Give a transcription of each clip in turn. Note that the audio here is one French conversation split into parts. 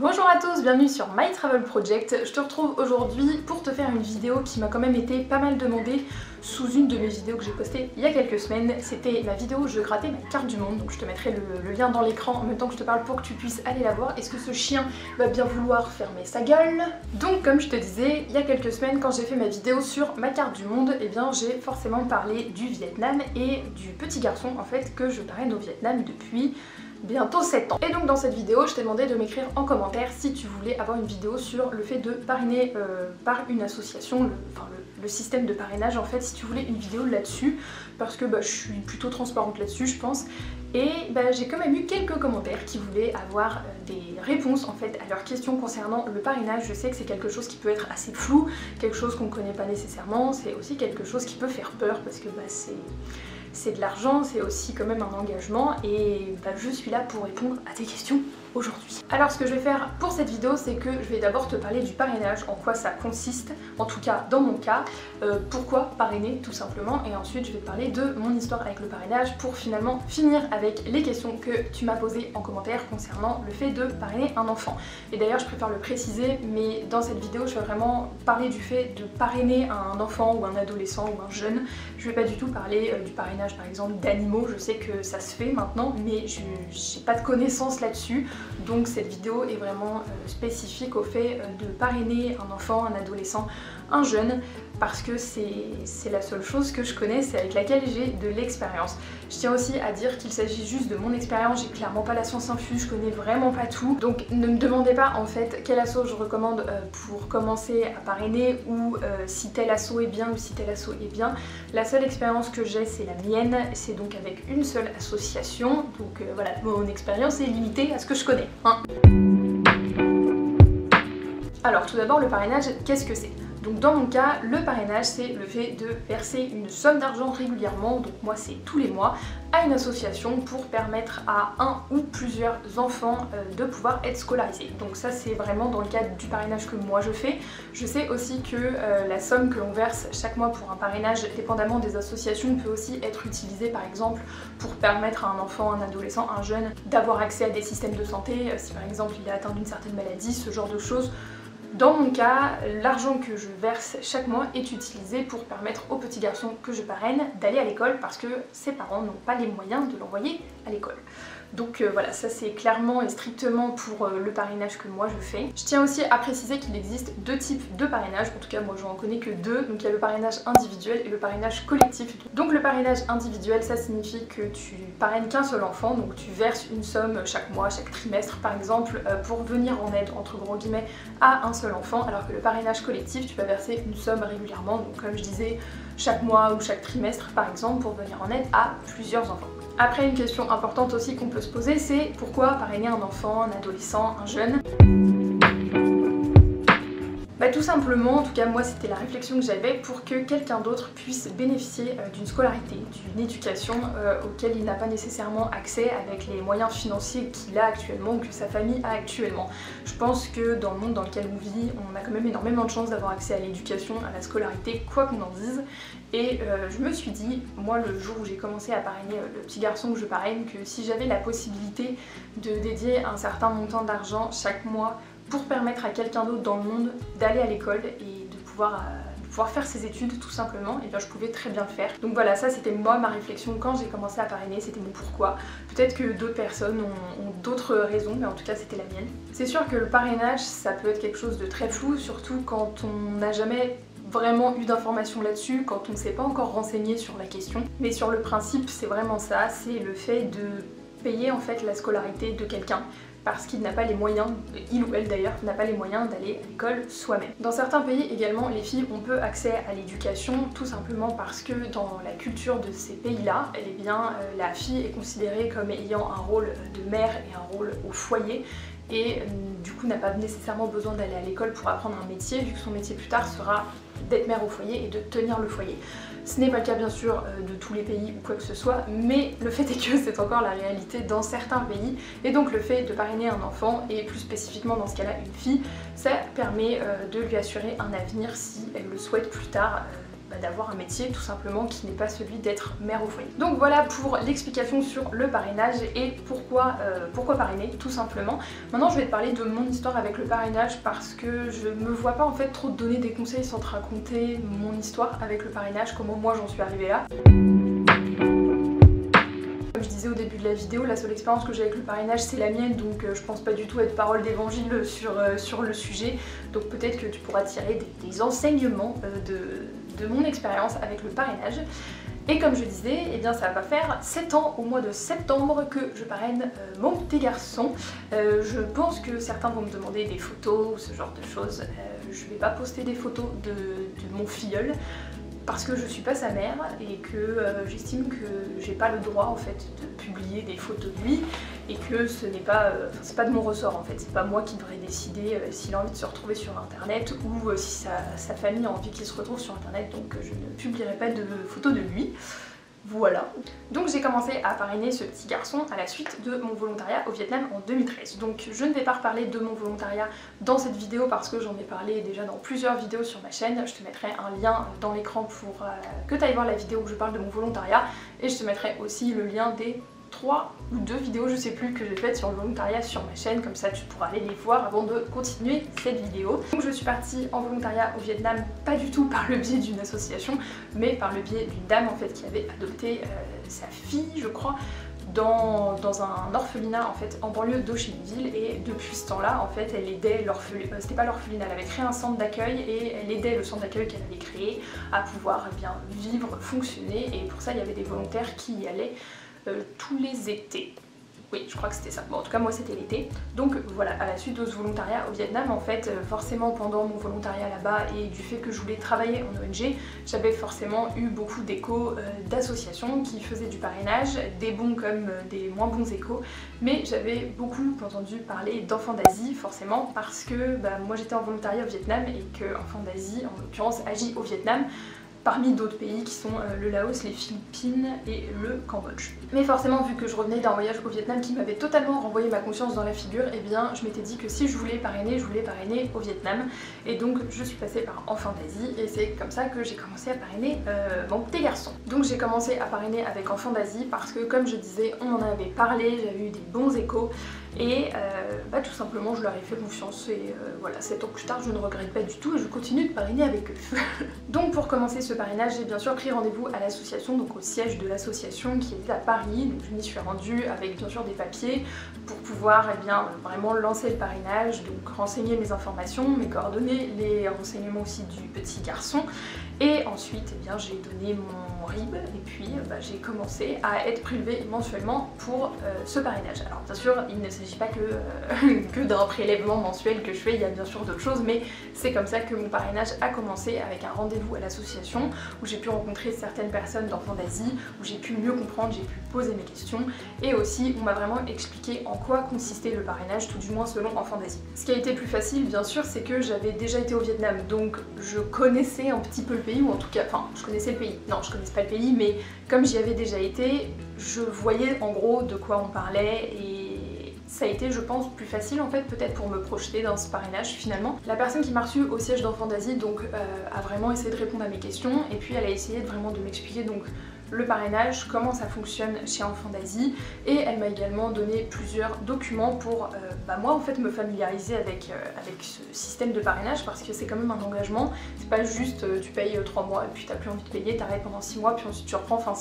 Bonjour à tous, bienvenue sur My Travel Project. Je te retrouve aujourd'hui pour te faire une vidéo qui m'a quand même été pas mal demandée sous une de mes vidéos que j'ai postées il y a quelques semaines. C'était ma vidéo où je grattais ma carte du monde, donc je te mettrai le lien dans l'écran en même temps que je te parle pour que tu puisses aller la voir. Est-ce que ce chien va bien vouloir fermer sa gueule? Donc comme je te disais, il y a quelques semaines quand j'ai fait ma vidéo sur ma carte du monde, eh bien j'ai forcément parlé du Vietnam et du petit garçon en fait que je parraine au Vietnam depuis bientôt 7 ans. Et donc dans cette vidéo, je t'ai demandé de m'écrire en commentaire si tu voulais avoir une vidéo sur le fait de parrainer par une association, le système de parrainage en fait, si tu voulais une vidéo là-dessus, parce que je suis plutôt transparente là-dessus je pense. Et j'ai quand même eu quelques commentaires qui voulaient avoir des réponses en fait à leurs questions concernant le parrainage. Je sais que c'est quelque chose qui peut être assez flou, quelque chose qu'on ne connaît pas nécessairement, c'est aussi quelque chose qui peut faire peur parce que c'est de l'argent, c'est aussi quand même un engagement et je suis là pour répondre à tes questions aujourd'hui. Alors ce que je vais faire pour cette vidéo, c'est que je vais d'abord te parler du parrainage, en quoi ça consiste, en tout cas dans mon cas, pourquoi parrainer tout simplement, et ensuite je vais te parler de mon histoire avec le parrainage pour finalement finir avec les questions que tu m'as posées en commentaire concernant le fait de parrainer un enfant. Et d'ailleurs je préfère le préciser, mais dans cette vidéo je vais vraiment parler du fait de parrainer un enfant ou un adolescent ou un jeune. Je vais pas du tout parler du parrainage par exemple d'animaux, je sais que ça se fait maintenant, mais je n'ai pas de connaissances là-dessus. Donc cette vidéo est vraiment spécifique au fait de parrainer un enfant, un adolescent, un jeune, parce que c'est la seule chose que je connais, c'est avec laquelle j'ai de l'expérience. Je tiens aussi à dire qu'il s'agit juste de mon expérience, j'ai clairement pas la science infuse, je connais vraiment pas tout. Donc ne me demandez pas en fait quel asso je recommande pour commencer à parrainer ou si tel asso est bien ou si tel asso est bien. La seule expérience que j'ai c'est la mienne, c'est donc avec une seule association, donc voilà, mon expérience est limitée à ce que je connais. Alors tout d'abord le parrainage, qu'est-ce que c'est? Donc dans mon cas, le parrainage c'est le fait de verser une somme d'argent régulièrement, donc moi c'est tous les mois, à une association pour permettre à un ou plusieurs enfants de pouvoir être scolarisés. Donc ça c'est vraiment dans le cadre du parrainage que moi je fais. Je sais aussi que la somme que l'on verse chaque mois pour un parrainage, dépendamment des associations, peut aussi être utilisée par exemple pour permettre à un enfant, un adolescent, un jeune d'avoir accès à des systèmes de santé, si par exemple il est atteint d'une certaine maladie, ce genre de choses. Dans mon cas, l'argent que je verse chaque mois est utilisé pour permettre au petit garçon que je parraine d'aller à l'école parce que ses parents n'ont pas les moyens de l'envoyer à l'école. Donc voilà, ça c'est clairement et strictement pour le parrainage que moi je fais. Je tiens aussi à préciser qu'il existe deux types de parrainage, en tout cas moi je n'en connais que deux, donc il y a le parrainage individuel et le parrainage collectif. Donc le parrainage individuel, ça signifie que tu parraines qu'un seul enfant, donc tu verses une somme chaque mois, chaque trimestre par exemple, pour venir en aide entre gros guillemets à un seul enfant, alors que le parrainage collectif, tu vas verser une somme régulièrement, donc comme je disais, chaque mois ou chaque trimestre par exemple, pour venir en aide à plusieurs enfants. Après, une question importante aussi qu'on peut se poser, c'est pourquoi parrainer un enfant, un adolescent, un jeune? Tout simplement, en tout cas moi c'était la réflexion que j'avais, pour que quelqu'un d'autre puisse bénéficier d'une scolarité, d'une éducation auquel il n'a pas nécessairement accès avec les moyens financiers qu'il a actuellement ou que sa famille a actuellement. Je pense que dans le monde dans lequel on vit, on a quand même énormément de chance d'avoir accès à l'éducation, à la scolarité, quoi qu'on en dise. Et je me suis dit, moi le jour où j'ai commencé à parrainer le petit garçon que je parraine, que si j'avais la possibilité de dédier un certain montant d'argent chaque mois pour permettre à quelqu'un d'autre dans le monde d'aller à l'école et de pouvoir faire ses études tout simplement, et bien je pouvais très bien le faire. Donc voilà, ça c'était moi ma réflexion quand j'ai commencé à parrainer, c'était mon pourquoi. Peut-être que d'autres personnes ont d'autres raisons, mais en tout cas c'était la mienne. C'est sûr que le parrainage ça peut être quelque chose de très flou, surtout quand on n'a jamais vraiment eu d'informations là-dessus, quand on ne s'est pas encore renseigné sur la question. Mais sur le principe c'est vraiment ça, c'est le fait de payer en fait la scolarité de quelqu'un parce qu'il n'a pas les moyens, il ou elle d'ailleurs, n'a pas les moyens d'aller à l'école soi-même. Dans certains pays également, les filles ont peu accès à l'éducation, tout simplement parce que dans la culture de ces pays-là, eh bien, la fille est considérée comme ayant un rôle de mère et un rôle au foyer, et du coup n'a pas nécessairement besoin d'aller à l'école pour apprendre un métier, vu que son métier plus tard sera d'être mère au foyer et de tenir le foyer. Ce n'est pas le cas bien sûr de tous les pays ou quoi que ce soit, mais le fait est que c'est encore la réalité dans certains pays, et donc le fait de parrainer un enfant, et plus spécifiquement dans ce cas-là une fille, ça permet de lui assurer un avenir si elle le souhaite plus tard d'avoir un métier tout simplement qui n'est pas celui d'être mère au foyer. Donc voilà pour l'explication sur le parrainage et pourquoi parrainer tout simplement. Maintenant je vais te parler de mon histoire avec le parrainage parce que je me vois pas en fait trop te donner des conseils sans te raconter mon histoire avec le parrainage, comment moi j'en suis arrivée là. Comme je disais au début de la vidéo, la seule expérience que j'ai avec le parrainage c'est la mienne, donc je pense pas du tout être parole d'évangile sur le sujet, donc peut-être que tu pourras tirer des enseignements de mon expérience avec le parrainage. Et comme je disais, eh bien ça va faire 7 ans au mois de septembre que je parraine mon petit garçon. Je pense que certains vont me demander des photos ou ce genre de choses. Je vais pas poster des photos de mon filleul parce que je suis pas sa mère et que j'estime que j'ai pas le droit en fait de publier des photos de lui et que ce n'est pas, c'est pas de mon ressort en fait, c'est pas moi qui devrais décider s'il a envie de se retrouver sur internet ou si sa famille a envie qu'il se retrouve sur internet, donc je ne publierai pas de photos de lui. Voilà. Donc j'ai commencé à parrainer ce petit garçon à la suite de mon volontariat au Vietnam en 2013. Donc je ne vais pas reparler de mon volontariat dans cette vidéo parce que j'en ai parlé déjà dans plusieurs vidéos sur ma chaîne. Je te mettrai un lien dans l'écran pour que tu ailles voir la vidéo où je parle de mon volontariat et je te mettrai aussi le lien des 3 ou 2 vidéos, je sais plus, que j'ai faites sur le volontariat sur ma chaîne, comme ça tu pourras aller les voir avant de continuer cette vidéo. Donc je suis partie en volontariat au Vietnam, pas du tout par le biais d'une association, mais par le biais d'une dame en fait qui avait adopté sa fille, je crois, dans un orphelinat en fait en banlieue d'Ho Chi Minh Ville, et depuis ce temps-là en fait elle aidait l'orphelinat, c'était pas l'orphelinat, elle avait créé un centre d'accueil et elle aidait le centre d'accueil qu'elle avait créé à pouvoir bien vivre, fonctionner, et pour ça il y avait des volontaires qui y allaient tous les étés. Oui, je crois que c'était ça. Bon, en tout cas, moi, c'était l'été. Donc voilà, à la suite de ce volontariat au Vietnam, en fait, forcément, pendant mon volontariat là-bas et du fait que je voulais travailler en ONG, j'avais forcément eu beaucoup d'échos d'associations qui faisaient du parrainage, des bons comme des moins bons échos, mais j'avais beaucoup entendu parler d'Enfants d'Asie, forcément, parce que moi, j'étais en volontariat au Vietnam et que Enfants d'Asie, en l'occurrence, agit au Vietnam, parmi d'autres pays qui sont le Laos, les Philippines et le Cambodge. Mais forcément, vu que je revenais d'un voyage au Vietnam qui m'avait totalement renvoyé ma conscience dans la figure, eh bien je m'étais dit que si je voulais parrainer au Vietnam. Et donc je suis passée par Enfants d'Asie et c'est comme ça que j'ai commencé à parrainer mon petit garçon. Donc j'ai commencé à parrainer avec Enfants d'Asie parce que, comme je disais, on en avait parlé, j'avais eu des bons échos et tout simplement je leur ai fait confiance et voilà, 7 ans plus tard je ne regrette pas du tout et je continue de parrainer avec eux. Donc pour commencer ce parrainage, j'ai bien sûr pris rendez-vous à l'association, donc au siège de l'association qui est à Paris. Donc je m'y suis rendue avec bien sûr des papiers pour pouvoir vraiment lancer le parrainage, donc renseigner mes informations, mes coordonnées, les renseignements aussi du petit garçon. Et ensuite j'ai donné mon RIB et puis j'ai commencé à être prélevée mensuellement pour ce parrainage. Alors bien sûr il ne s'agit pas que d'un prélèvement mensuel que je fais, il y a bien sûr d'autres choses, mais c'est comme ça que mon parrainage a commencé, avec un rendez-vous à l'association où j'ai pu rencontrer certaines personnes d'Enfants d'Asie, où j'ai pu mieux comprendre, j'ai pu poser mes questions, et aussi on m'a vraiment expliqué en quoi consistait le parrainage, tout du moins selon Enfants d'Asie. Ce qui a été plus facile bien sûr, c'est que j'avais déjà été au Vietnam, donc je connaissais un petit peu le pays, ou en tout cas, enfin je connaissais le pays, non je connaissais pas le pays, mais comme j'y avais déjà été, je voyais en gros de quoi on parlait et ça a été, je pense, plus facile en fait peut-être pour me projeter dans ce parrainage finalement. La personne qui m'a reçue au siège d'Enfants d'Asie donc a vraiment essayé de répondre à mes questions et puis elle a essayé vraiment de m'expliquer donc le parrainage, comment ça fonctionne chez Enfants d'Asie, et elle m'a également donné plusieurs documents pour moi en fait me familiariser avec ce système de parrainage, parce que c'est quand même un engagement, c'est pas juste tu payes 3 mois et puis t'as plus envie de payer, t'arrêtes pendant 6 mois puis ensuite tu reprends, enfin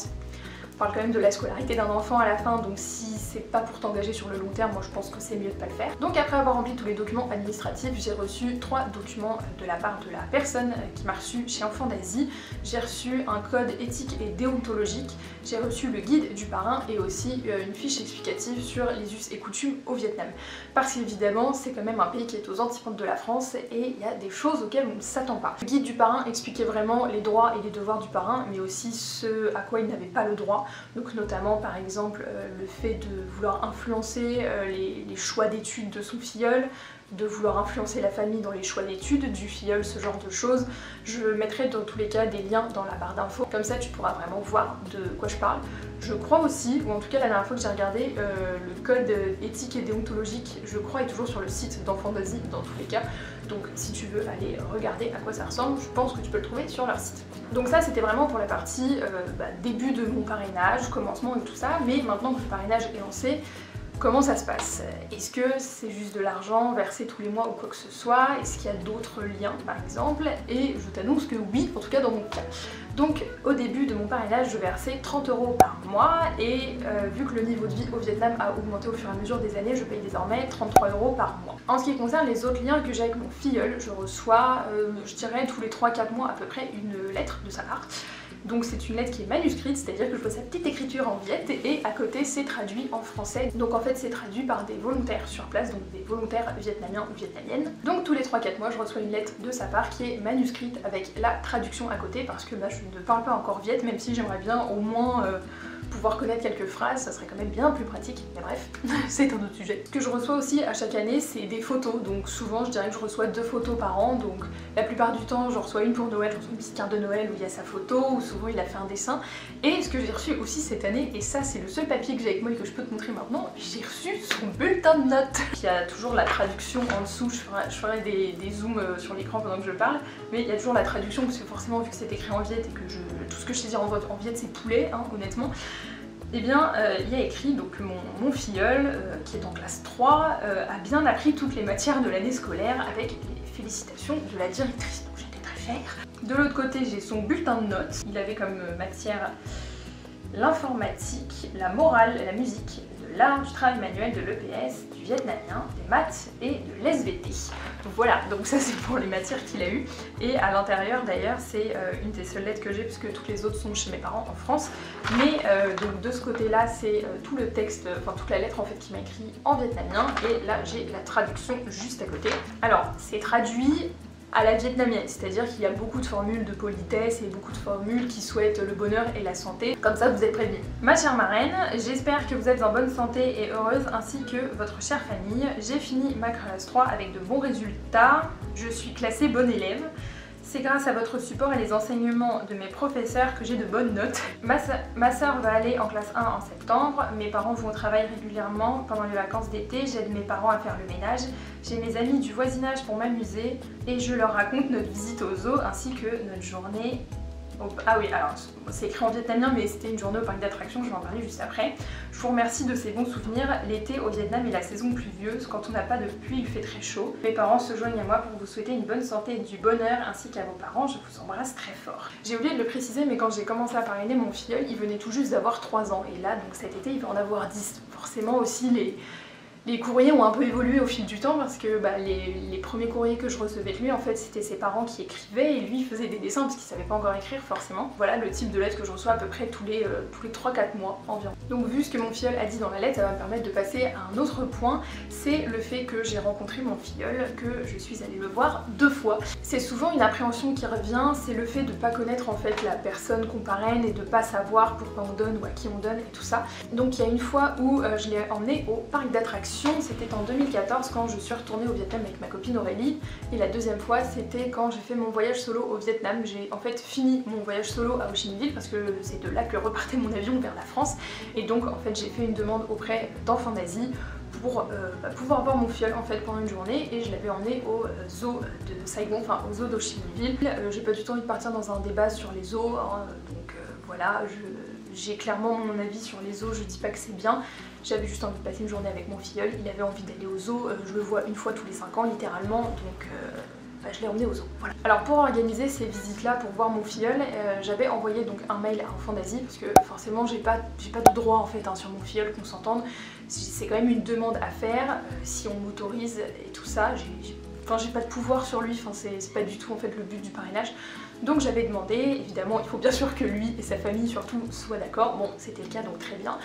on parle quand même de la scolarité d'un enfant à la fin, donc si c'est pas pour t'engager sur le long terme, moi je pense que c'est mieux de pas le faire. Donc après avoir rempli tous les documents administratifs, j'ai reçu 3 documents de la part de la personne qui m'a reçu chez Enfants d'Asie. J'ai reçu un code éthique et déontologique, j'ai reçu le guide du parrain et aussi une fiche explicative sur les us et coutumes au Vietnam. Parce qu'évidemment c'est quand même un pays qui est aux antipodes de la France et il y a des choses auxquelles on ne s'attend pas. Le guide du parrain expliquait vraiment les droits et les devoirs du parrain, mais aussi ce à quoi il n'avait pas le droit. Donc notamment par exemple le fait de vouloir influencer les choix d'études de son filleul, de vouloir influencer la famille dans les choix d'études, du filleul, ce genre de choses. Je mettrai dans tous les cas des liens dans la barre d'infos, comme ça tu pourras vraiment voir de quoi je parle. Je crois aussi, ou en tout cas la dernière fois que j'ai regardé, le code éthique et déontologique, je crois, est toujours sur le site d'Enfantasie dans tous les cas. Donc si tu veux aller regarder à quoi ça ressemble, je pense que tu peux le trouver sur leur site. Donc ça c'était vraiment pour la partie début de mon parrainage, commencement et tout ça, mais maintenant que le parrainage est lancé, comment ça se passe? Est-ce que c'est juste de l'argent versé tous les mois ou quoi que ce soit? Est-ce qu'il y a d'autres liens par exemple? Et je t'annonce que oui, en tout cas dans mon cas. Donc au début de mon parrainage, je versais 30 € par mois et vu que le niveau de vie au Vietnam a augmenté au fur et à mesure des années, je paye désormais 33 € par mois. En ce qui concerne les autres liens que j'ai avec mon filleul, je reçois, je dirais tous les 3-4 mois à peu près, une lettre de sa part. Donc c'est une lettre qui est manuscrite, c'est-à-dire que je vois sa petite écriture en viet et à côté c'est traduit en français. Donc en fait c'est traduit par des volontaires sur place, donc des volontaires vietnamiens ou vietnamiennes. Donc tous les 3-4 mois je reçois une lettre de sa part qui est manuscrite avec la traduction à côté parce que je ne parle pas encore viet, même si j'aimerais bien au moins pouvoir connaître quelques phrases, ça serait quand même bien plus pratique, mais bref, c'est un autre sujet. Ce que je reçois aussi à chaque année, c'est des photos, donc souvent je dirais que je reçois 2 photos par an, donc la plupart du temps j'en reçois une pour Noël, je reçois une petite carte de Noël où il y a sa photo, ou souvent il a fait un dessin, et ce que j'ai reçu aussi cette année, et ça c'est le seul papier que j'ai avec moi et que je peux te montrer maintenant, j'ai reçu son bulletin de notes. Il y a toujours la traduction en dessous, je ferai des zooms sur l'écran pendant que je parle, mais il y a toujours la traduction parce que forcément vu que c'est écrit en viet et que tout ce que je sais dire en viet c'est poulet, hein, honnêtement. Eh bien, il y a écrit donc mon filleul, qui est en classe 3, a bien appris toutes les matières de l'année scolaire avec les félicitations de la directrice. Donc j'étais très fière. De l'autre côté, j'ai son bulletin de notes. Il avait comme matière l'informatique, la morale, la musique, de l'art, du travail manuel, de l'EPS, du vietnamien, des maths et de l'SVT. Donc voilà, donc ça c'est pour les matières qu'il a eues. Et à l'intérieur d'ailleurs, c'est une des seules lettres que j'ai puisque toutes les autres sont chez mes parents en France. Mais donc de ce côté-là, c'est tout le texte, enfin toute la lettre en fait qu'il m'a écrit en vietnamien. Et là j'ai la traduction juste à côté. Alors c'est traduit à la vietnamienne, c'est-à-dire qu'il y a beaucoup de formules de politesse et beaucoup de formules qui souhaitent le bonheur et la santé, comme ça vous êtes prévenus. Ma chère marraine, j'espère que vous êtes en bonne santé et heureuse ainsi que votre chère famille. J'ai fini ma classe 3 avec de bons résultats, je suis classée bonne élève. C'est grâce à votre support et les enseignements de mes professeurs que j'ai de bonnes notes. Ma soeur va aller en classe 1 en septembre, mes parents vont au travail régulièrement pendant les vacances d'été, j'aide mes parents à faire le ménage, j'ai mes amis du voisinage pour m'amuser et je leur raconte notre visite au zoo ainsi que notre journée. Ah oui, alors c'est écrit en vietnamien mais c'était une journée au parc d'attractions, je vais en parler juste après. Je vous remercie de ces bons souvenirs. L'été au Vietnam est la saison pluvieuse, quand on n'a pas de pluie il fait très chaud. Mes parents se joignent à moi pour vous souhaiter une bonne santé et du bonheur ainsi qu'à vos parents, je vous embrasse très fort. J'ai oublié de le préciser mais quand j'ai commencé à parrainer mon filleul, il venait tout juste d'avoir 3 ans et là donc cet été il va en avoir 10. Forcément aussi les courriers ont un peu évolué au fil du temps parce que les premiers courriers que je recevais de lui en fait c'était ses parents qui écrivaient et lui il faisait des dessins parce qu'il savait pas encore écrire forcément. Voilà le type de lettre que je reçois à peu près tous les 3-4 mois environ. Donc vu ce que mon filleul a dit dans la lettre, ça va me permettre de passer à un autre point, c'est le fait que j'ai rencontré mon filleul, que je suis allée le voir 2 fois. C'est souvent une appréhension qui revient, c'est le fait de pas connaître en fait la personne qu'on parraine et de pas savoir pourquoi on donne ou à qui on donne et tout ça. Donc il y a une fois où je l'ai emmené au parc d'attractions. C'était en 2014 quand je suis retournée au Vietnam avec ma copine Aurélie et la deuxième fois c'était quand j'ai fait mon voyage solo au Vietnam. J'ai en fait fini mon voyage solo à Ho Chi Minh Ville parce que c'est de là que repartait mon avion vers la France et donc en fait j'ai fait une demande auprès d'Enfantasie pour pouvoir voir mon filleul en fait pendant une journée et je l'avais emmené au zoo de Saigon, enfin au zoo d'Ho Chi Minh Ville. J'ai pas du tout envie de partir dans un débat sur les zoos, hein, donc voilà, j'ai clairement mon avis sur les zoos, je dis pas que c'est bien. J'avais juste envie de passer une journée avec mon filleul, il avait envie d'aller au zoo, je le vois une fois tous les 5 ans littéralement, donc je l'ai emmené au zoo. Voilà. Alors pour organiser ces visites là pour voir mon filleul, j'avais envoyé donc un mail à Enfantasie parce que forcément j'ai pas de droit en fait hein, sur mon filleul qu'on s'entende. C'est quand même une demande à faire, si on m'autorise et tout ça, j'ai pas de pouvoir sur lui, enfin c'est pas du tout en fait le but du parrainage. Donc j'avais demandé, évidemment il faut bien sûr que lui et sa famille surtout soient d'accord, bon c'était le cas donc très bien,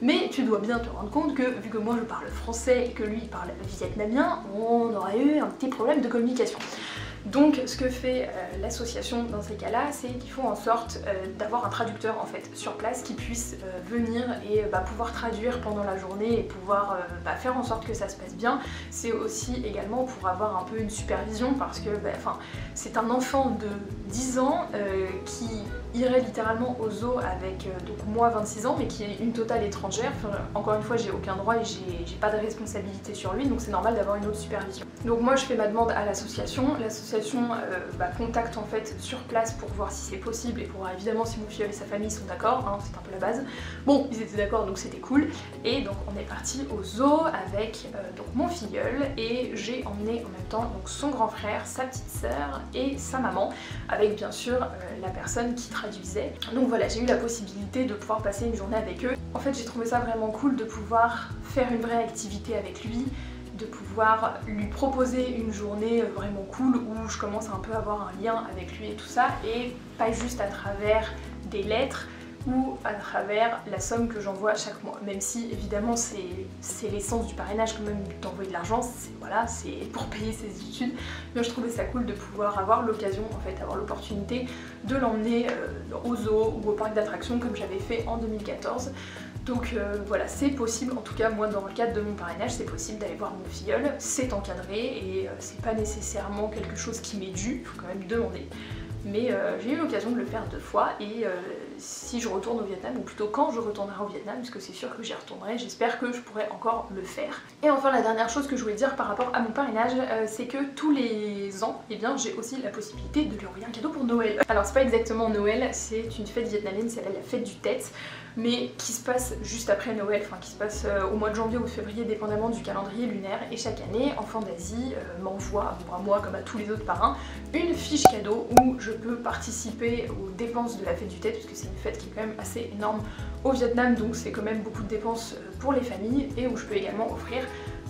mais tu dois bien te rendre compte que vu que moi je parle français et que lui il parle vietnamien, on aurait eu un petit problème de communication. Donc ce que fait l'association dans ces cas-là, c'est qu'ils font en sorte d'avoir un traducteur en fait sur place qui puisse venir et pouvoir traduire pendant la journée et pouvoir faire en sorte que ça se passe bien. C'est aussi également pour avoir un peu une supervision parce que c'est un enfant de 10 ans qui irait littéralement au zoo avec donc moi 26 ans mais qui est une totale étrangère. Encore une fois, j'ai aucun droit et j'ai pas de responsabilité sur lui, donc c'est normal d'avoir une autre supervision. Donc moi je fais ma demande à l'association, l'association contacte en fait sur place pour voir si c'est possible et pour voir évidemment si mon filleul et sa famille sont d'accord, hein, c'est un peu la base. Bon, ils étaient d'accord donc c'était cool, et donc on est parti au zoo avec donc mon filleul, et j'ai emmené en même temps donc son grand frère, sa petite sœur et sa maman, avec bien sûr la personne qui traduisait. Donc voilà, j'ai eu la possibilité de pouvoir passer une journée avec eux. En fait j'ai trouvé ça vraiment cool de pouvoir faire une vraie activité avec lui, de pouvoir lui proposer une journée vraiment cool où je commence à un peu avoir un lien avec lui et tout ça, et pas juste à travers des lettres ou à travers la somme que j'envoie chaque mois, même si évidemment c'est l'essence du parrainage quand même d'envoyer de l'argent, c'est pour payer ses études, mais je trouvais ça cool de pouvoir avoir l'occasion, en fait, avoir l'opportunité de l'emmener au zoo ou au parc d'attractions comme j'avais fait en 2014. Donc voilà, c'est possible, en tout cas moi dans le cadre de mon parrainage, c'est possible d'aller voir mon filleul, c'est encadré et c'est pas nécessairement quelque chose qui m'est dû, il faut quand même demander. Mais j'ai eu l'occasion de le faire 2 fois, et si je retourne au Vietnam, ou plutôt quand je retournerai au Vietnam, puisque c'est sûr que j'y retournerai, j'espère que je pourrai encore le faire. Et enfin la dernière chose que je voulais dire par rapport à mon parrainage, c'est que tous les ans, eh bien j'ai aussi la possibilité de lui envoyer un cadeau pour Noël. Alors c'est pas exactement Noël, c'est une fête vietnamienne, c'est la fête du Tet, mais qui se passe juste après Noël, enfin qui se passe au mois de janvier ou de février dépendamment du calendrier lunaire, et chaque année Enfants d'Asie m'envoie, à moi comme à tous les autres parrains, une fiche cadeau où je peux participer aux dépenses de la fête du Tet, puisque c'est une fête qui est quand même assez énorme au Vietnam, donc c'est quand même beaucoup de dépenses pour les familles, et où je peux également offrir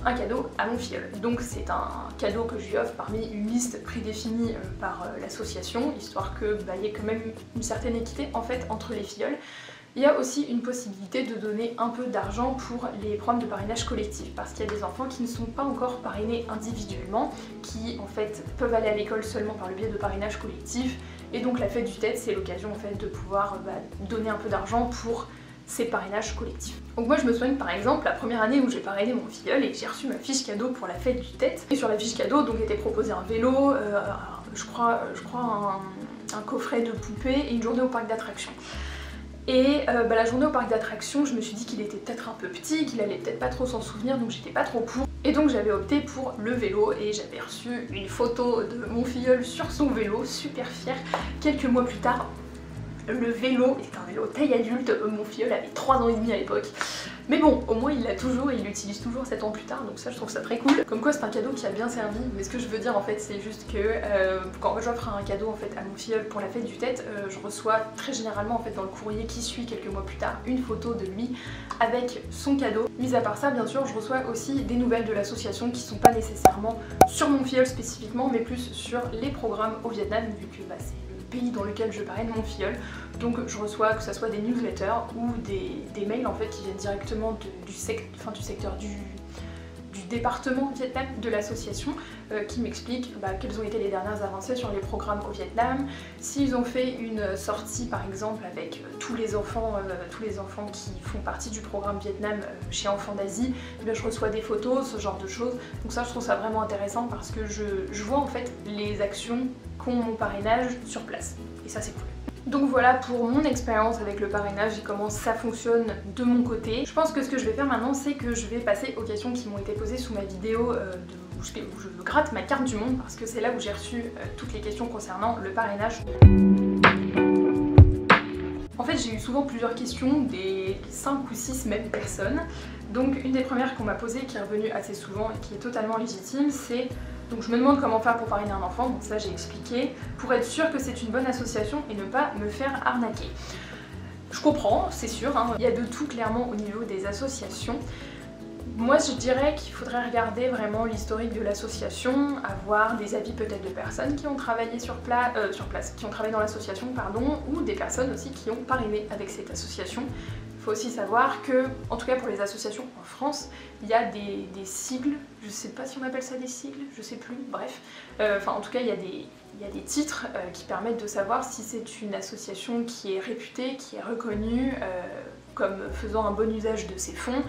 un cadeau à mon filleul. Donc c'est un cadeau que je lui offre parmi une liste prédéfinie par l'association, histoire que y ait quand même une certaine équité en fait entre les filleuls. Il y a aussi une possibilité de donner un peu d'argent pour les programmes de parrainage collectif, parce qu'il y a des enfants qui ne sont pas encore parrainés individuellement, qui en fait peuvent aller à l'école seulement par le biais de parrainage collectif, et donc la fête du Tet c'est l'occasion en fait de pouvoir donner un peu d'argent pour ces parrainages collectifs. Donc moi je me souviens par exemple la première année où j'ai parrainé mon filleul et que j'ai reçu ma fiche cadeau pour la fête du Tet, et sur la fiche cadeau donc était proposé un vélo, je crois un coffret de poupées et une journée au parc d'attractions. Et la journée au parc d'attractions, je me suis dit qu'il était peut-être un peu petit, qu'il allait peut-être pas trop s'en souvenir, donc j'étais pas trop pour. Et donc j'avais opté pour le vélo, et j'avais reçu une photo de mon filleul sur son vélo, super fière. Quelques mois plus tard, le vélo est un vélo taille adulte, mon filleul avait 3 ans et demi à l'époque. Mais bon, au moins il l'a toujours et il l'utilise toujours 7 ans plus tard, donc ça je trouve ça très cool. Comme quoi c'est un cadeau qui a bien servi, mais ce que je veux dire en fait c'est juste que quand j'offre un cadeau en fait à mon filleul pour la fête du Tet, je reçois très généralement en fait dans le courrier qui suit quelques mois plus tard une photo de lui avec son cadeau. Mis à part ça, bien sûr, je reçois aussi des nouvelles de l'association qui sont pas nécessairement sur mon filleul spécifiquement, mais plus sur les programmes au Vietnam, vu que c'est pays dans lequel je parraine mon filleul. Donc je reçois que ce soit des newsletters ou des mails en fait qui viennent directement du secteur du département Vietnam de l'association qui m'expliquent quelles ont été les dernières avancées sur les programmes au Vietnam, s'ils ont fait une sortie par exemple avec tous les enfants qui font partie du programme Vietnam chez Enfants d'Asie, je reçois des photos, ce genre de choses. Donc ça je trouve ça vraiment intéressant parce que je vois en fait les actions qu'ont mon parrainage sur place, et ça c'est cool. Donc voilà pour mon expérience avec le parrainage et comment ça fonctionne de mon côté. Je pense que ce que je vais faire maintenant, c'est que je vais passer aux questions qui m'ont été posées sous ma vidéo où je gratte ma carte du monde, parce que c'est là où j'ai reçu toutes les questions concernant le parrainage. En fait j'ai eu souvent plusieurs questions des 5 ou 6 mêmes personnes. Donc une des premières qu'on m'a posées, qui est revenue assez souvent et qui est totalement légitime, c'est: donc je me demande comment faire pour parrainer un enfant, donc ça j'ai expliqué, pour être sûr que c'est une bonne association et ne pas me faire arnaquer. Je comprends, c'est sûr, hein, il y a de tout clairement au niveau des associations. Moi je dirais qu'il faudrait regarder vraiment l'historique de l'association, avoir des avis peut-être de personnes qui ont travaillé sur place, qui ont travaillé dans l'association, pardon, ou des personnes aussi qui ont parrainé avec cette association. faut aussi savoir que, en tout cas pour les associations en France, il y a des sigles, je sais pas si on appelle ça des sigles, je sais plus, bref. En tout cas il y a des titres qui permettent de savoir si c'est une association qui est réputée, qui est reconnue comme faisant un bon usage de ses fonds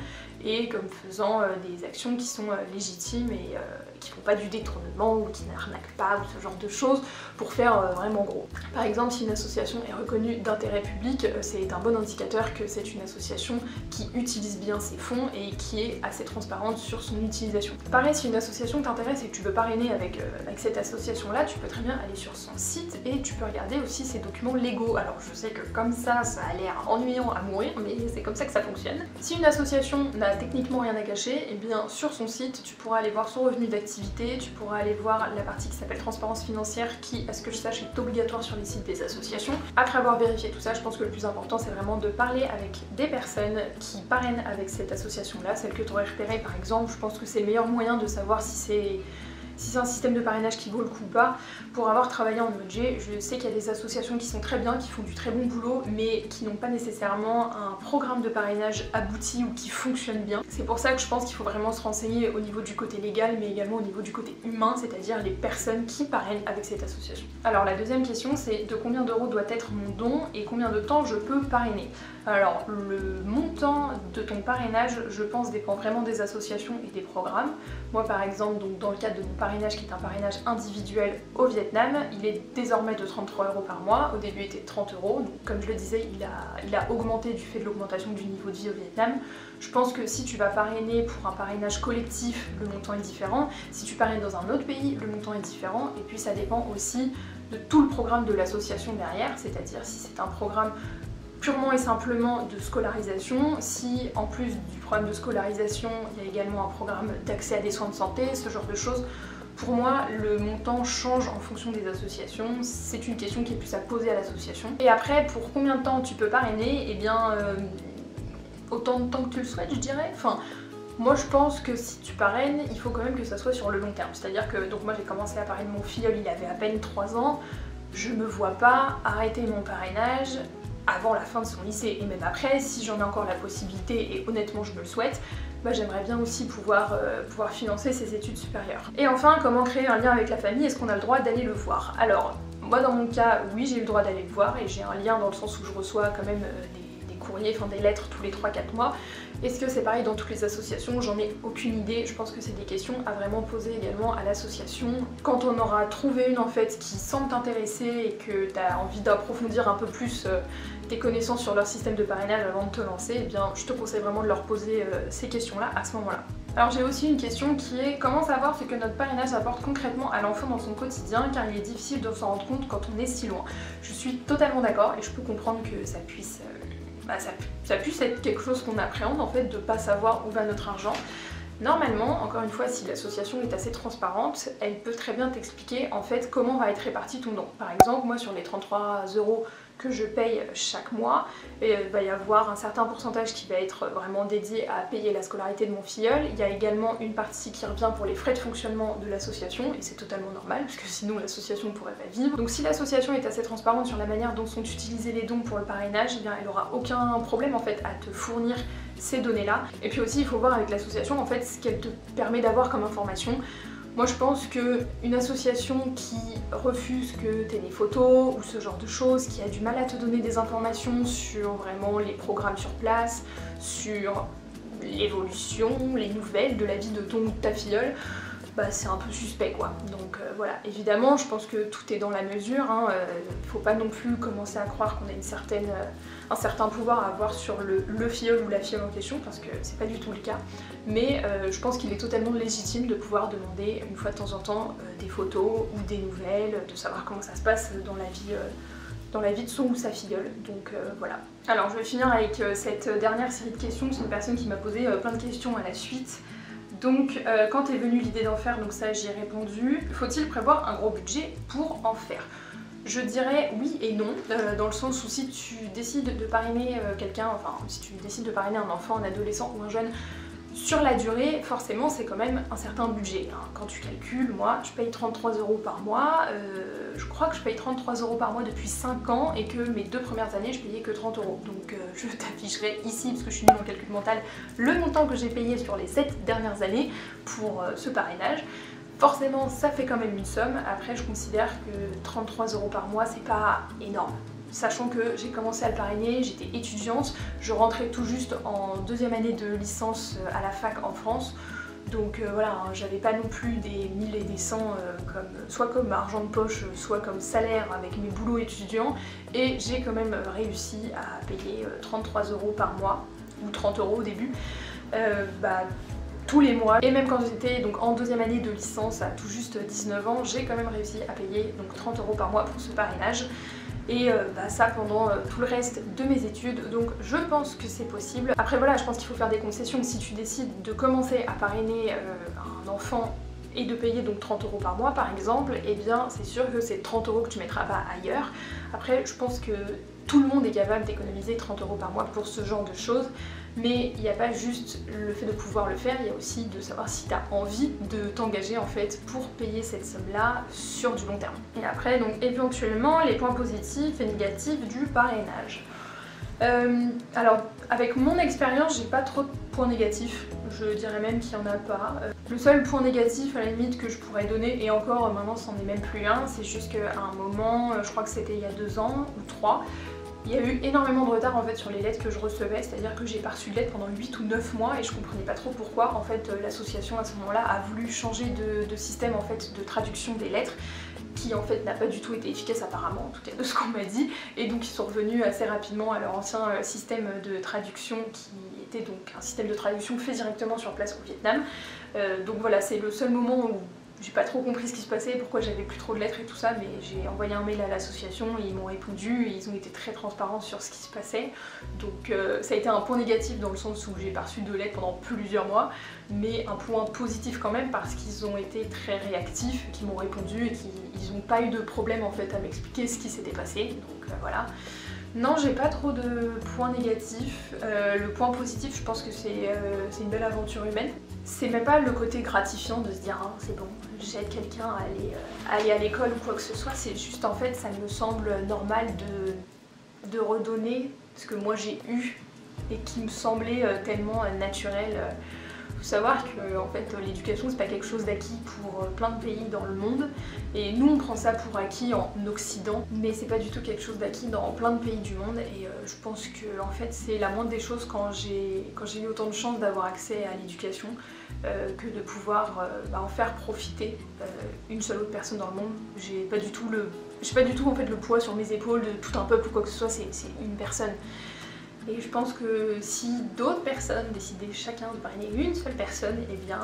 et comme faisant des actions qui sont légitimes et qui font pas du détournement ou qui n'arnaquent pas ou ce genre de choses pour faire vraiment gros. Par exemple, si une association est reconnue d'intérêt public, c'est un bon indicateur que c'est une association qui utilise bien ses fonds et qui est assez transparente sur son utilisation. Pareil, si une association t'intéresse et que tu veux parrainer avec cette association-là, tu peux très bien aller sur son site et tu peux regarder aussi ses documents légaux. Alors je sais que comme ça a l'air ennuyant à mourir, mais c'est comme ça que ça fonctionne. Si une association n'a techniquement rien à cacher, et bien sur son site, tu pourras aller voir son revenu d'activité, tu pourras aller voir la partie qui s'appelle transparence financière qui, à ce que je sache, est obligatoire sur les sites des associations. Après avoir vérifié tout ça, je pense que le plus important c'est vraiment de parler avec des personnes qui parrainent avec cette association-là, celle que tu aurais repérée par exemple. Je pense que c'est le meilleur moyen de savoir si c'est un système de parrainage qui vaut le coup ou pas. Pour avoir travaillé en OG, je sais qu'il y a des associations qui sont très bien, qui font du très bon boulot, mais qui n'ont pas nécessairement un programme de parrainage abouti ou qui fonctionne bien. C'est pour ça que je pense qu'il faut vraiment se renseigner au niveau du côté légal, mais également au niveau du côté humain, c'est-à-dire les personnes qui parrainent avec cette association. Alors la deuxième question, c'est de combien d'euros doit être mon don et combien de temps je peux parrainer. Alors le montant de ton parrainage, je pense, dépend vraiment des associations et des programmes. Moi par exemple, donc dans le cadre de mon parrainage qui est un parrainage individuel au Vietnam, il est désormais de 33 € par mois. Au début il était de 30 €, donc comme je le disais, il a augmenté du fait de l'augmentation du niveau de vie au Vietnam. Je pense que si tu vas parrainer pour un parrainage collectif, le montant est différent. Si tu parraines dans un autre pays, le montant est différent. Et puis ça dépend aussi de tout le programme de l'association derrière, c'est-à-dire si c'est un programme purement et simplement de scolarisation, si en plus du programme de scolarisation, il y a également un programme d'accès à des soins de santé, ce genre de choses. Pour moi, le montant change en fonction des associations, c'est une question qui est plus à poser à l'association. Et après, pour combien de temps tu peux parrainer? Eh bien, autant de temps que tu le souhaites, je dirais. Enfin, moi je pense que si tu parraines, il faut quand même que ça soit sur le long terme. C'est-à-dire que, donc moi j'ai commencé à parrainer mon filleul, il avait à peine 3 ans, je me vois pas arrêter mon parrainage avant la fin de son lycée, et même après, si j'en ai encore la possibilité, et honnêtement je me le souhaite, bah, j'aimerais bien aussi pouvoir financer ses études supérieures. Et enfin, comment créer un lien avec la famille? Est-ce qu'on a le droit d'aller le voir? Alors, moi dans mon cas, oui, j'ai eu le droit d'aller le voir, et j'ai un lien dans le sens où je reçois quand même des courriers, enfin des lettres tous les 3-4 mois. Est-ce que c'est pareil dans toutes les associations? J'en ai aucune idée. Je pense que c'est des questions à vraiment poser également à l'association. Quand on aura trouvé une en fait qui semble t'intéresser et que tu as envie d'approfondir un peu plus tes connaissances sur leur système de parrainage avant de te lancer, eh bien je te conseille vraiment de leur poser ces questions-là à ce moment-là. Alors j'ai aussi une question qui est comment savoir ce que notre parrainage apporte concrètement à l'enfant dans son quotidien, car il est difficile de s'en rendre compte quand on est si loin. Je suis totalement d'accord et je peux comprendre que ça puisse être quelque chose qu'on appréhende en fait, de pas savoir où va notre argent. Normalement, encore une fois, si l'association est assez transparente, elle peut très bien t'expliquer en fait comment va être réparti ton don. Par exemple, moi sur les 33 € que je paye chaque mois, il va y avoir un certain pourcentage qui va être vraiment dédié à payer la scolarité de mon filleul. Il y a également une partie qui revient pour les frais de fonctionnement de l'association, et c'est totalement normal, parce que sinon l'association ne pourrait pas vivre. Donc si l'association est assez transparente sur la manière dont sont utilisés les dons pour le parrainage, eh bien, elle n'aura aucun problème en fait à te fournir ces données-là. Et puis aussi, il faut voir avec l'association en fait ce qu'elle te permet d'avoir comme information. Moi je pense qu'une association qui refuse que tu aies des photos ou ce genre de choses, qui a du mal à te donner des informations sur vraiment les programmes sur place, sur l'évolution, les nouvelles de la vie de ton ou de ta filleule, bah c'est un peu suspect quoi. Donc voilà, évidemment je pense que tout est dans la mesure, hein. Faut pas non plus commencer à croire qu'on a un certain pouvoir à avoir sur le filleul ou la filleule en question, parce que c'est pas du tout le cas. Mais je pense qu'il est totalement légitime de pouvoir demander une fois de temps en temps des photos ou des nouvelles, de savoir comment ça se passe dans la vie de son ou sa filleule. Donc voilà. Alors je vais finir avec cette dernière série de questions. C'est une personne qui m'a posé plein de questions à la suite. Donc quand est venue l'idée d'en faire, donc ça j'y ai répondu. Faut-il prévoir un gros budget pour en faire? Je dirais oui et non, dans le sens où si tu décides de parrainer quelqu'un, enfin si tu décides de parrainer un enfant, un adolescent ou un jeune, Sur la durée, forcément, c'est quand même un certain budget. Hein. Quand tu calcules, moi, je paye 33 € par mois. Je crois que je paye 33 € par mois depuis 5 ans et que mes 2 premières années, je payais que 30 €. Donc je t'afficherai ici, parce que je suis nulle en calcul mental, le montant que j'ai payé sur les 7 dernières années pour ce parrainage. Forcément, ça fait quand même une somme. Après, je considère que 33 € par mois, c'est pas énorme. Sachant que j'ai commencé à le parrainer, j'étais étudiante, je rentrais tout juste en 2e année de licence à la fac en France. Donc voilà, hein, j'avais pas non plus des 1000 et des 100 soit comme argent de poche, soit comme salaire avec mes boulots étudiants. Et j'ai quand même réussi à payer 33 € par mois, ou 30 € au début, tous les mois. Et même quand j'étais donc en 2e année de licence à tout juste 19 ans, j'ai quand même réussi à payer donc 30 € par mois pour ce parrainage. Et ça pendant tout le reste de mes études, donc je pense que c'est possible. Après voilà, je pense qu'il faut faire des concessions. Si tu décides de commencer à parrainer un enfant et de payer donc 30 € par mois par exemple, eh bien c'est sûr que c'est 30 € que tu mettras pas ailleurs. Après je pense que tout le monde est capable d'économiser 30 € par mois pour ce genre de choses. Mais il n'y a pas juste le fait de pouvoir le faire, il y a aussi de savoir si tu as envie de t'engager en fait pour payer cette somme-là sur du long terme. Et après, donc éventuellement, les points positifs et négatifs du parrainage. Alors, avec mon expérience, j'ai pas trop de points négatifs, je dirais même qu'il n'y en a pas. Le seul point négatif à la limite que je pourrais donner, et encore maintenant c'en est même plus un, c'est juste qu'à un moment, je crois que c'était il y a 2 ans ou 3, il y a eu énormément de retard en fait sur les lettres que je recevais, c'est-à-dire que j'ai pas reçu de lettres pendant 8 ou 9 mois et je comprenais pas trop pourquoi. En fait l'association à ce moment-là a voulu changer de système en fait de traduction des lettres qui en fait n'a pas du tout été efficace apparemment, en tout cas de ce qu'on m'a dit, et donc ils sont revenus assez rapidement à leur ancien système de traduction qui était donc un système de traduction fait directement sur place au Vietnam. Donc voilà, c'est le seul moment où j'ai pas trop compris ce qui se passait, pourquoi j'avais plus trop de lettres et tout ça, mais j'ai envoyé un mail à l'association et ils m'ont répondu et ils ont été très transparents sur ce qui se passait. Donc ça a été un point négatif dans le sens où j'ai pas reçu de lettres pendant plusieurs mois, mais un point positif quand même parce qu'ils ont été très réactifs, qu'ils m'ont répondu et qu'ils n'ont pas eu de problème en fait à m'expliquer ce qui s'était passé, donc voilà. Non, j'ai pas trop de points négatifs. Le point positif, je pense que c'est une belle aventure humaine. C'est même pas le côté gratifiant de se dire hein, c'est bon, j'aide quelqu'un à aller à l'école ou quoi que ce soit, c'est juste en fait ça me semble normal de redonner ce que moi j'ai eu et qui me semblait tellement naturel. Faut savoir que en fait l'éducation c'est pas quelque chose d'acquis pour plein de pays dans le monde et nous on prend ça pour acquis en Occident, mais c'est pas du tout quelque chose d'acquis dans plein de pays du monde et je pense que en fait c'est la moindre des choses quand j'ai eu autant de chance d'avoir accès à l'éducation que de pouvoir en faire profiter une seule autre personne dans le monde. J'ai pas du tout en fait le poids sur mes épaules de tout un peuple ou quoi que ce soit, c'est une personne. Et je pense que si d'autres personnes décidaient chacun de parrainer une seule personne, et eh bien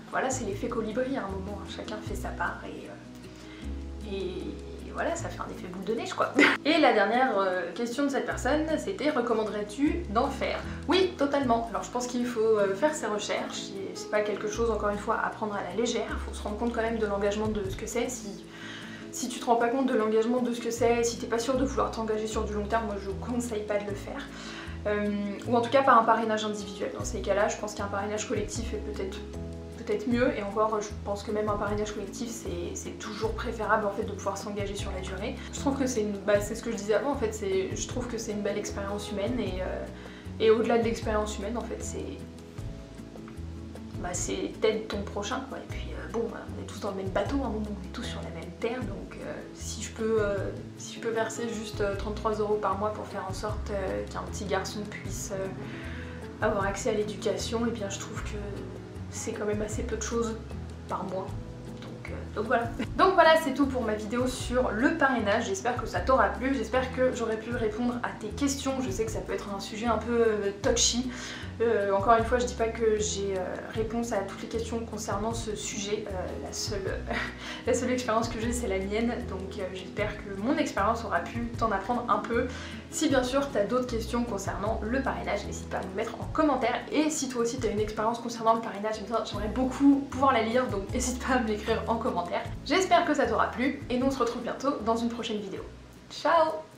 voilà, c'est l'effet colibri à un moment, hein. Chacun fait sa part et voilà, ça fait un effet boule de neige quoi. Et la dernière question de cette personne, c'était recommanderais-tu d'en faire? Oui, totalement. Alors je pense qu'il faut faire ses recherches, c'est pas quelque chose encore une fois à prendre à la légère, il faut se rendre compte quand même de l'engagement de ce que c'est. Si tu te rends pas compte de l'engagement de ce que c'est, si t'es pas sûr de vouloir t'engager sur du long terme, moi je conseille pas de le faire. Ou en tout cas pas un parrainage individuel. Dans ces cas-là, je pense qu'un parrainage collectif est peut-être mieux, et encore je pense que même un parrainage collectif c'est toujours préférable en fait de pouvoir s'engager sur la durée. Je trouve que c'est ce que je disais avant en fait, je trouve que c'est une belle expérience humaine et au-delà de l'expérience humaine en fait c'est t'aides ton prochain quoi. Et puis bon, on est tous dans le même bateau, hein, on est tous sur la même terre, donc si je peux verser juste 33 € par mois pour faire en sorte qu'un petit garçon puisse avoir accès à l'éducation, et bien je trouve que c'est quand même assez peu de choses par mois. Donc voilà. Donc voilà, c'est tout pour ma vidéo sur le parrainage. J'espère que ça t'aura plu, j'espère que j'aurai pu répondre à tes questions. Je sais que ça peut être un sujet un peu touchy. Encore une fois, je dis pas que j'ai réponse à toutes les questions concernant ce sujet. La seule expérience que j'ai, c'est la mienne. Donc j'espère que mon expérience aura pu t'en apprendre un peu. Si bien sûr tu as d'autres questions concernant le parrainage, n'hésite pas à me mettre en commentaire. Et si toi aussi tu as une expérience concernant le parrainage, j'aimerais beaucoup pouvoir la lire, donc n'hésite pas à me l'écrire en commentaire. J'espère que ça t'aura plu et nous on se retrouve bientôt dans une prochaine vidéo. Ciao!